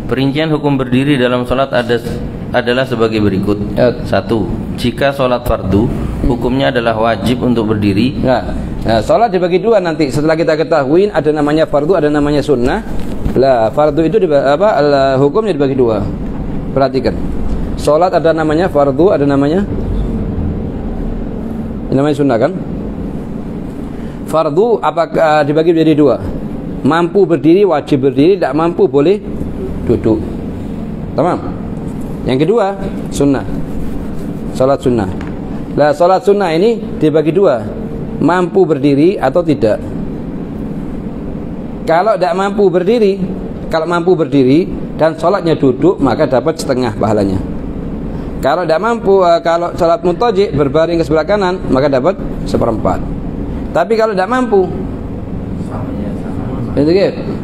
S1: Perincian hukum berdiri dalam sholat adalah sebagai berikut. 1. Jika sholat fardu, hukumnya adalah wajib untuk berdiri.
S2: Nah, sholat dibagi dua nanti. Setelah kita ketahui ada namanya fardu, ada namanya sunnah. Lah, fardu itu hukumnya dibagi dua. Perhatikan. Salat ada namanya fardu, ada namanya sunnah kan? Fardu apakah dibagi menjadi dua? Mampu berdiri wajib berdiri, tidak mampu boleh duduk. Tamam? Yang kedua, sunnah. Salat sunnah. Lah, salat sunnah ini dibagi dua. Mampu berdiri atau tidak. Kalau tidak mampu berdiri dan sholatnya duduk, maka dapat setengah pahalanya. Kalau tidak mampu, kalau sholat mutaji berbaring ke sebelah kanan, maka dapat 1/4. Tapi kalau tidak mampu,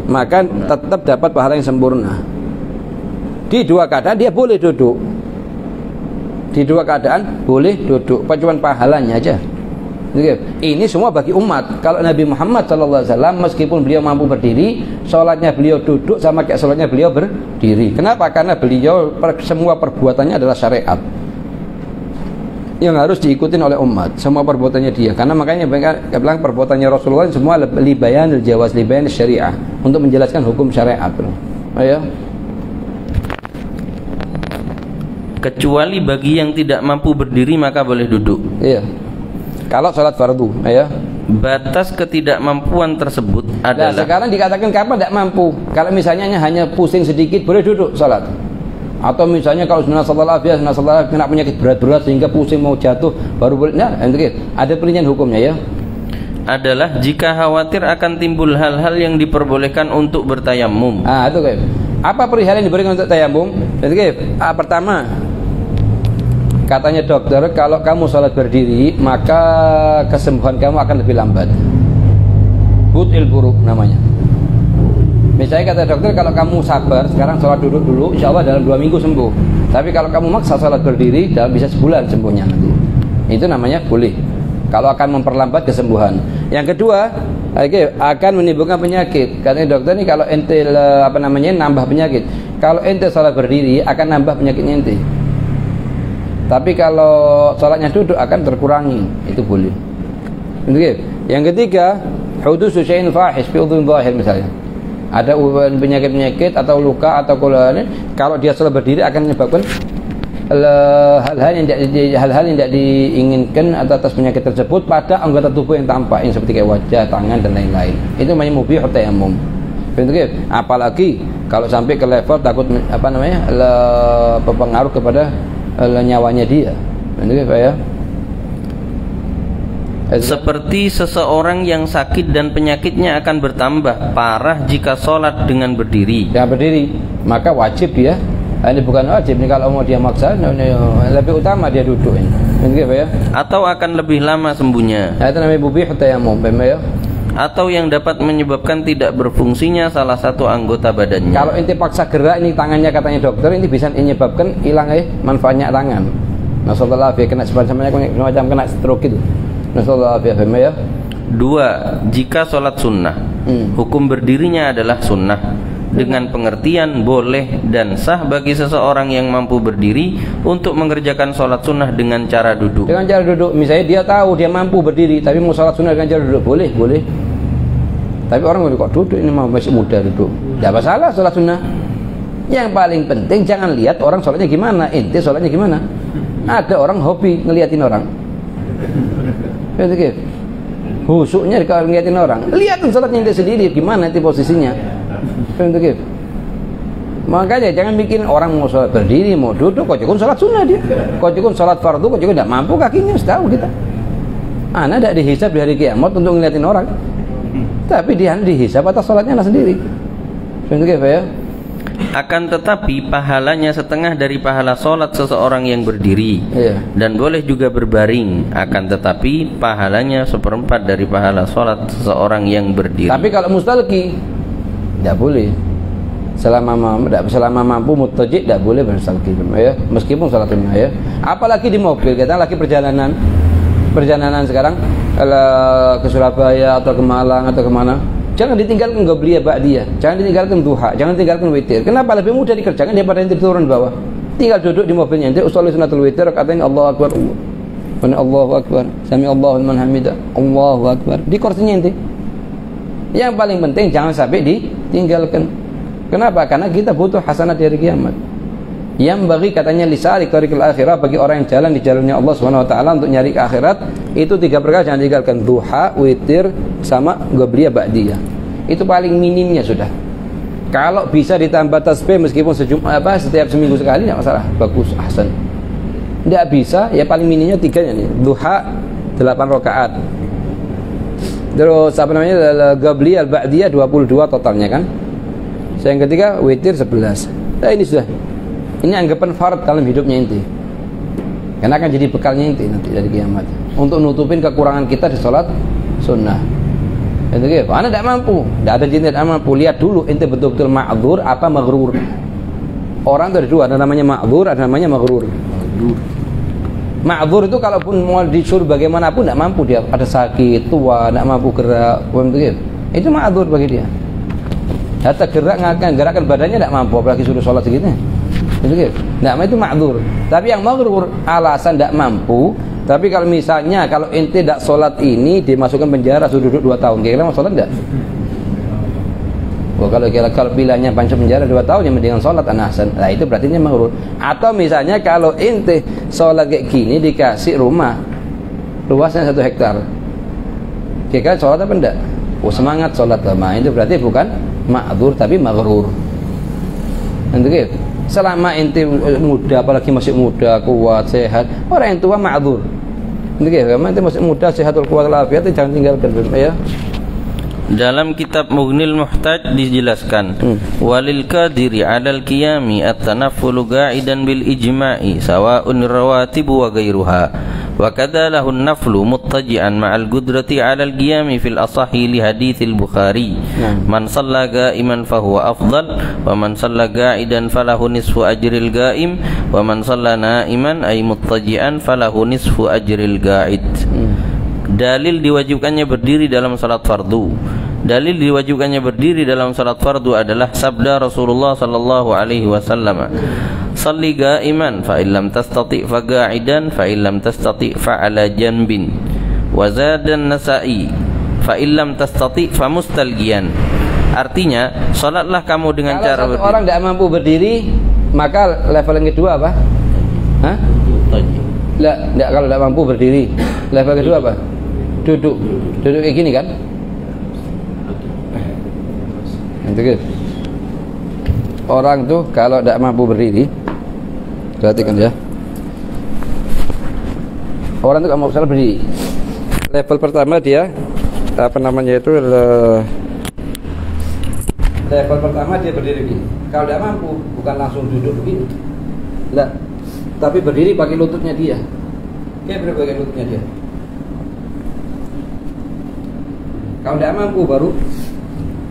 S2: maka tetap dapat pahala yang sempurna. Di dua keadaan dia boleh duduk. Cuma pahalanya aja. Ini semua bagi umat. Kalau Nabi Muhammad SAW meskipun beliau mampu berdiri, sholatnya beliau duduk sama kayak sholatnya beliau berdiri. Kenapa? Karena beliau semua perbuatannya adalah syariat yang harus diikutin oleh umat. Semua perbuatannya dia. Karena makanya bilang perbuatannya Rasulullah semua libayanil jawaz, libayanil syariah, untuk menjelaskan hukum syariat. Ayo.
S1: Kecuali bagi yang tidak mampu berdiri maka boleh duduk.
S2: Iya. Kalau sholat fardu, ya.
S1: Batas ketidakmampuan tersebut adalah.
S2: Nah, sekarang dikatakan kapan tidak mampu? Kalau misalnya hanya pusing sedikit boleh duduk sholat. Atau misalnya kalau nasallallahu alaihi wasallam kena penyakit berat-berat sehingga pusing mau jatuh baru boleh. Nah, ada perincian hukumnya ya.
S1: Adalah jika khawatir akan timbul hal-hal yang diperbolehkan untuk bertayamum.
S2: Itu kayak. Apa perihal yang diberikan untuk tayamum? Pertama, katanya dokter, kalau kamu sholat berdiri maka kesembuhan kamu akan lebih lambat. Butil buruk namanya. Misalnya kata dokter, kalau kamu sabar sekarang sholat duduk dulu, insya Allah dalam 2 minggu sembuh. Tapi kalau kamu maksa sholat berdiri, dalam bisa sebulan sembuhnya nanti. Itu namanya boleh. kalau akan memperlambat kesembuhan. Yang kedua, akan menimbulkan penyakit. Katanya dokter ini kalau ente nambah penyakit. Kalau ente salat berdiri akan nambah penyakitnya ente. Tapi kalau salatnya duduk akan terkurangi, itu boleh. Yang ketiga, hudusu syai'in fahish fi udhun zahir misalnya. Ada penyakit-penyakit atau luka atau kalau dia salat berdiri akan menyebabkan hal-hal yang tidak diinginkan atas penyakit tersebut pada anggota tubuh yang tampak, yang seperti kayak wajah, tangan dan lain-lain. Itu namanya mubihut tayammum. Apalagi kalau sampai ke level takut berpengaruh kepada nyawanya dia. Ya.
S1: Seperti seseorang yang sakit dan penyakitnya akan bertambah parah jika sholat dengan berdiri.
S2: Dengan berdiri, maka wajib dia. Ini bukan wajib nih, kalau mau dia maksa, lebih utama dia duduk ini. Ya.
S1: Atau akan lebih lama sembuhnya.
S2: Itu namanya mubihut tayammum, ya.
S1: Atau yang dapat menyebabkan tidak berfungsinya salah satu anggota badannya.
S2: Kalau ente paksa gerak ini tangannya, katanya dokter, ini bisa menyebabkan hilang manfaatnya tangan. Nasallallahu alaihi kena semacam kena stroke itu. Nasallallahu alaihi ya.
S1: 2. Jika sholat sunnah, hukum berdirinya adalah sunnah. Dengan pengertian boleh dan sah bagi seseorang yang mampu berdiri untuk mengerjakan sholat sunnah dengan cara duduk.
S2: Dengan cara duduk, misalnya dia tahu dia mampu berdiri, tapi mau sholat sunnah dengan cara duduk, boleh. Tapi orang kok duduk ini masih muda duduk, tidak masalah sholat sunnah. Yang paling penting jangan lihat orang sholatnya gimana, ente sholatnya gimana. Ada orang hobi ngeliatin orang. Husuknya kalau ngeliatin orang, lihatin sholatnya ente sendiri gimana ente posisinya. Makanya jangan bikin orang mau sholat berdiri, mau duduk, kok cukup sholat sunnah dia, kok cukup sholat fardu, kok cukup tidak mampu kakinya, setahu kita. Anak tidak dihisab di hari kiamat untuk ngeliatin orang, tapi dia dihisab atas sholatnya anak sendiri. Ya?
S1: Akan tetapi pahalanya setengah dari pahala sholat seseorang yang berdiri, dan boleh juga berbaring. Akan tetapi pahalanya seperempat dari pahala sholat seseorang yang berdiri.
S2: Tapi kalau mustalqi tidak boleh, selama mampu mutajid tidak boleh bersalki, ya, meskipun salat sunnah, ya. Apalagi di mobil, kita lagi perjalanan sekarang ke Surabaya atau ke Malang atau kemana, jangan ditinggalkan qobliyah ba'diyah, jangan ditinggalkan duha, jangan ditinggalkan witir. Kenapa? Lebih mudah dikerjakan daripada yang turun bawah. Tinggal duduk di mobilnya, nanti usolli sunatul witir, katanya Allahu akbar, Allahu akbar, sami Allahu liman hamidah, Allahu akbar, di kursinya nanti. Yang paling penting jangan sampai ditinggalkan. Kenapa? Karena kita butuh hasanat di hari kiamat. Yang bagi katanya lisari tariqil akhirah, bagi orang yang jalan di jalannya Allah Subhanahu wa taala untuk nyari ke akhirat, itu 3 perkara jangan ditinggalkan: duha, witir, sama qobliyah ba'diyah. Itu paling minimnya sudah. Kalau bisa ditambah tasbih meskipun setiap seminggu sekali tidak masalah, bagus, ahsan. Tidak bisa, ya paling minimnya 3 nih. Duha 8 rakaat. Terus qobliyah ba'diyah 22 totalnya kan. Yang ketiga witir 11. Nah ini sudah. Ini anggapan fard dalam hidupnya inti. Karena akan jadi bekalnya inti nanti dari kiamat untuk nutupin kekurangan kita di sholat sunnah. Itu Anda tidak mampu, tidak ada jin tidak mampu. Lihat dulu ente betul-betul ma'dzur apa maghrur. Orang itu ada 2, ada namanya ma'dzur, ada namanya maghrur. Ma'dzur itu kalaupun mau disuruh bagaimanapun tidak mampu, dia ada sakit, tua, tidak mampu gerak, itu ma'dzur bagi dia. Hatta gerakan badannya tidak mampu, apalagi suruh sholat segitu. Itu ma'dzur. Tapi yang maghrur alasan tidak mampu. Tapi kalau misalnya kalau ente tidak sholat ini dimasukkan penjara, suruh duduk 2 tahun, kira-kira mau sholat tidak? Kalau pilihannya panjang penjara 2 tahun, yang mendingan sholat anasan. Nah itu berarti ini maghrur. Atau misalnya kalau ente sholat kayak gini dikasih rumah luasnya 1 hektar, kira-kira sholat apa enggak? Semangat sholat lama, itu berarti bukan ma'dzur tapi maghrur. Nanti selama ente muda, apalagi masih muda, kuat, sehat, orang yang tua ma'dzur. Nanti ente masih muda, sehat, kuat, walafiat, jangan tinggalkan, ya.
S1: Dalam kitab Mughnil Muhtaj dijelaskan, walil qadiri 'alal qiyami at-tanaffulu qa'idan bil ijma'i sawa'un rawatibu wa ghairuha. Wa kadza lahu an-naflu muttaji'an ma'al qudrati 'alal qiyami fil asahi li haditsil Bukhari. Man shalla qa'iman fa huwa afdal wa man shalla qa'idan falahu nisfu ajril qa'im wa man shalla na'iman ay muttaji'an falahu nisfu ajril qa'id. Dalil diwajibkannya berdiri dalam salat fardu. Dalil diwajibkannya berdiri dalam salat fardu adalah sabda Rasulullah sallallahu alaihi wasallam, "Shalli qa'iman fa illam tastati' fa qa'idan fa illam tastati' fa 'ala janbin." Wa zada an-Nasa'i, "Fa illam tastati' fa mustalqiyan." Artinya, salatlah kamu dengan cara
S2: berdiri. Kalau orang tidak mampu berdiri, maka level yang kedua apa? Hah? Tidak, kalau tidak mampu berdiri, level kedua apa? Duduk kayak gini kan? Orang tuh kalau tidak mampu berdiri, perhatikan ya. Orang tuh kalau mau salah berdiri. Level pertama dia level pertama dia berdiri begini. Kalau tidak mampu, bukan langsung duduk begini. Lah, tapi berdiri pakai lututnya dia. Kayak pakai lututnya dia. Kalau tidak mampu baru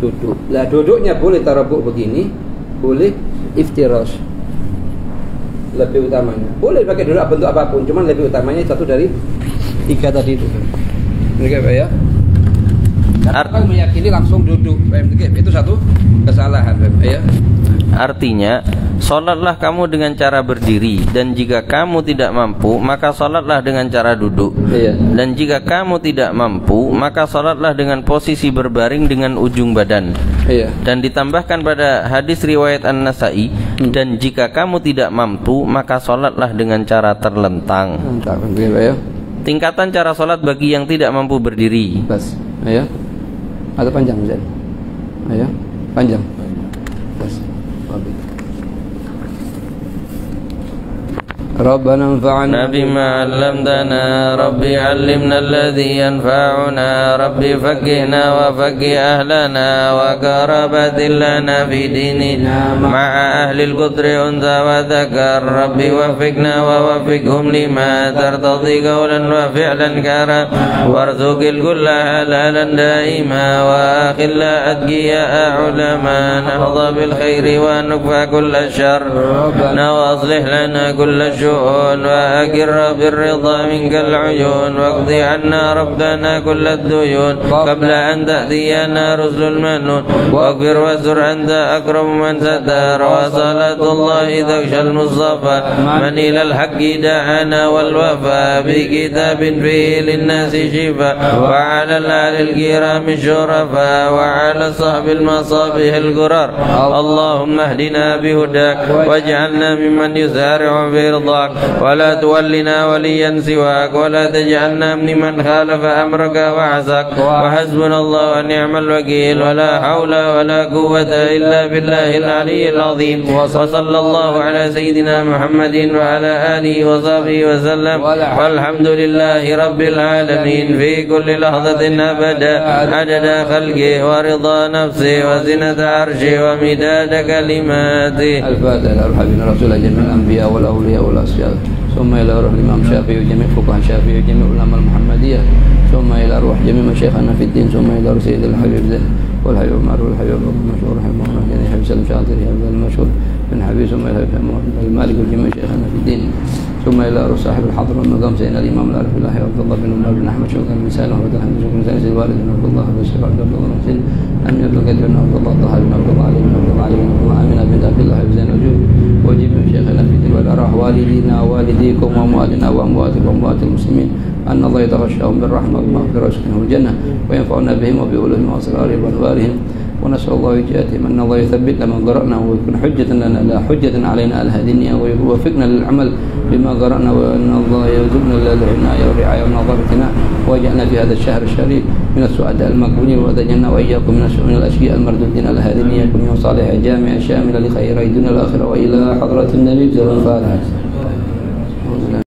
S2: duduk. Lah duduknya boleh tarabuk begini, boleh iftirash. Lebih utamanya. Boleh pakai duduk bentuk apapun, cuman lebih utamanya satu dari tiga tadi itu. Oke, Pak ya. Orang meyakini langsung duduk, itu satu kesalahan, ya.
S1: Artinya, salatlah kamu dengan cara berdiri, dan jika kamu tidak mampu, maka salatlah dengan cara duduk.
S2: Iya.
S1: Dan jika kamu tidak mampu, maka salatlah dengan posisi berbaring dengan ujung badan.
S2: Iya.
S1: Dan ditambahkan pada hadis riwayat An-Nasa'i, dan jika kamu tidak mampu, maka salatlah dengan cara terlentang.
S2: Ya.
S1: Tingkatan cara salat bagi yang tidak mampu berdiri.
S2: Bas, ya. Atau panjang misalnya. Ya, panjang. Bas. ربنا انفعنا
S1: بما علمتنا ربي علمنا الذي ينفعنا ربي فقهنا وفقه أهلنا وقربت لنا في ديننا مع أهل القدر أنثى وذكر ربي وفقنا ووفقهم لما ترتضي قولا وفعلا كرا وارزق الكل حلالا دائما وأخل أتقياء علما نهضى بالخير ونكفى كل الشر واصلح لنا كل الشر وأقر بالرضا منك العيون واقضي عنا ربنا كل الديون قبل أن تأتينا رسل المنون واغفر واستر أنت أكرم من ستر وصلاة الله تغشى المصطفى من إلى الحق دعانا والوفاء بكتاب فيه للناس شفاء وعلى الآل الكرام الشرفاء وعلى صحب المصابيح القرار اللهم اهدنا بهداك واجعلنا ممن يسارع في رضاك ولا تولنا وليا سواك ولا تجعلنا ممن خالف أمرك وعصاك وحسبنا الله ونعم الوكيل ولا حول ولا قوة إلا بالله العلي العظيم وصلى الله على سيدنا محمد وعلى آله وصحبه وسلم والحمد لله رب العالمين في كل لحظة أبدا عدد خلقه ورضا نفسه وزنة عرشه ومداد كلماته.
S2: الفاتحة إلى حبيبنا رسول جميع الأنبياء والأولياء والأصفياء ثم إلى روح الإمام الشافعي وجميع فقهاء الشافعي وجميع العلماء المحمدية ثم إلى روح جميع مشايخنا في الدين ثم إلى روح سيد الحبيب زين والحبيب المعروف الحبيب المشهور رحمه الله يعني حبيب سلم شاطر المشهور بن حبيب ثم إلى المالك وجميع شيخنا في الدين ثم إلى روح صاحب الحضر والنظام سيدنا الإمام العارف الله عبد الله بن عمر بن أحمد شوقي بن سالم وعبد الحمد شوقي بن سالم الوالد بن عبد الله بن الشيخ عبد الله بن سالم أمين عبد القادر بن عبد الله طه بن عبد الله علي بن عبد الله علي بن عبد الله آمنة بنت عبد الله حبيب زين الوجود وجميع شيخنا في الدين والأرواح والدينا ووالديكم وأمواتنا وأمواتكم وأموات المسلمين أن الله يتغشاهم بالرحمة والمغفرة ويسكنهم الجنة وينفعنا بهم وبعلومهم وأسرارهم وأنوارهم ونسأل الله وجهاتهم أن الله يثبتنا من قرأنا ويكون حجة لنا لا حجة علينا على هذه الدنيا ويوفقنا للعمل بما قرأنا وأن الله يرزقنا العناية والرعاية والنظافة ويجعلنا في هذا الشهر الشريف من السعداء المقبولين وأخرجنا وإياكم من الأشقياء المردودين على هذه الدنيا كن صالحة جامعة شاملة لخير الدنيا والآخرة وإلى حضرة النبي الفاتحة.